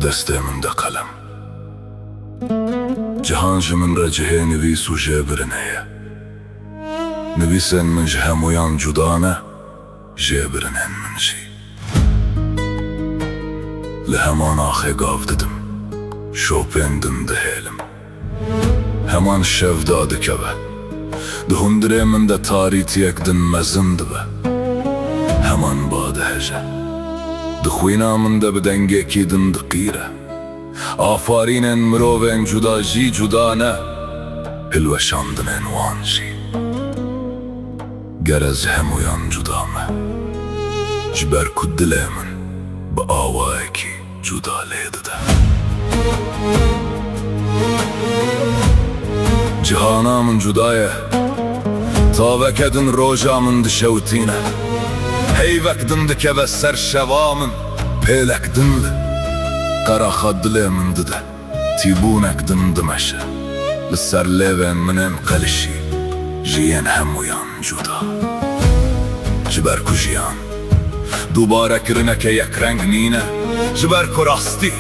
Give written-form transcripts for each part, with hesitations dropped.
دسته من ده قلم جهان من رجه نویس و جبرنه نویسن من جه مویان جدانه جبرنن من جی لهمان آخه گاف ددم شوپندن ده هیلم همان شف داده که به ده هندره من ده تاریتیک دن مزند به همان باده هجه ده خوینا من ده بدنگه کی دن دقیره آفارینن مروین جدا جی جدا نه هلوشاندن وان جی گرز همویان جدا مه جبر کدله من با آوائه کی جدا لیده ده جهانا من جدایه تا وکدن روژا من دشوتینه هیوکدن دکه و سر شوا من پیلکدن ده قرا خدله من ده تیبونکدن دمشه لسر لیوین منم قلشی جیان همویان جدا جبر کو جیان دوباره کرنه که یک رنگ نینه جبر کو راستی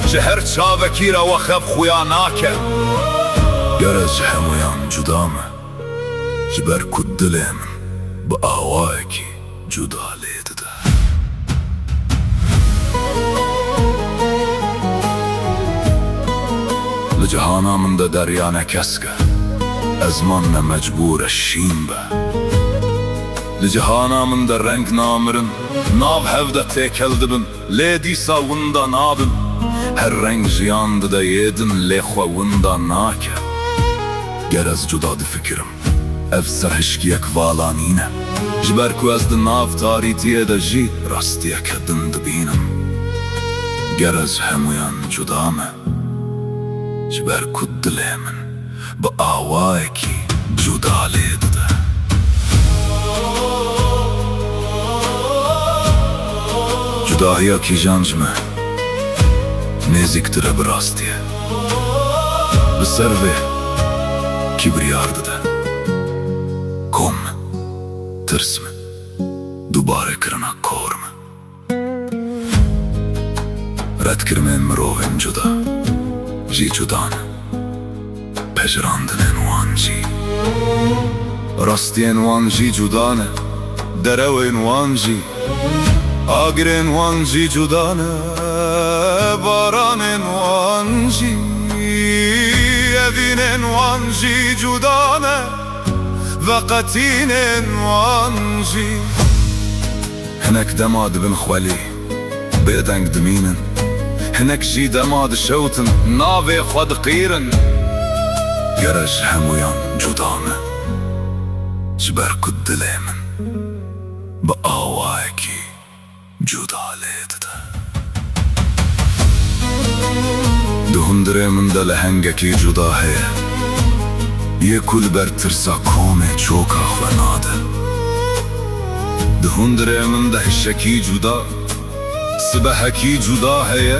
جهر چاوکی را و خب خویا ناکه گرز همویان جدا مه جبر کو دله من با آوائه کی جدا لیده ده لجهانا من ده دریانه کسکه از من مجبور شیم به لجهانا من ده رنگ نامرن ناو هفده تیکل دبن لی دیسا وندا نابن هر رنگ جیاند ده یدن لی خوا وندا ناکه گرز جدا ده فکرم افسر هشکی یک والانینه جبر کو از ده ناو تاریتیه ده جی راستیه کدن ده بینم گرز همویان جدا مه جبر کو دله من با آوائه کی جدا لیده ده جداهیا کی جانجمه نزیکتره براستیه بسروه کبریارده ده کم ترسمه دوباره کرنا کورمه رد کرمین مروین جدا جی جدانه پجراندن وان جی راستین وان جی جدانه دروین وان جی آگرین وان جی جدانه بارانین وان جی evinin vanji cudane vaqatinin vanji هناك دماد بن خوالي بيدنك دمينن هناك جي دماد شوتن نافي خود قيرن گرج همویان جدانه جبر کد لیمن با آوائه کی جدا لیده ده ده هندره من ده لهنگه کی جدا ہے یه کل بر ترسا کومه چوکا خواناده ده هندره من ده شکی جدا سبه کی جدا ہے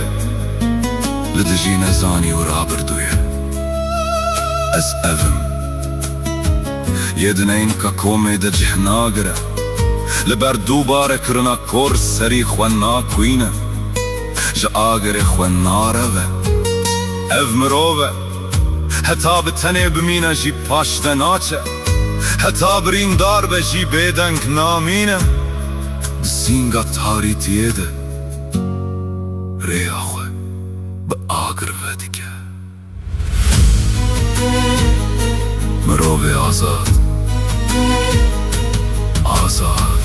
لدجی نزانی و رابردویه از اوم یدنین که کومه ده جهناگره لبر دوباره کرنا کور سری خوانا کوینه جا آگره خوانا روه او مروه حتا بتنه بمینه جی پاشته ناچه حتا برین دار به جی بیدنگ نامینه دسینگا تاریتیه ده ریا خواه به آگر ودیگه مروه آزاد آزاد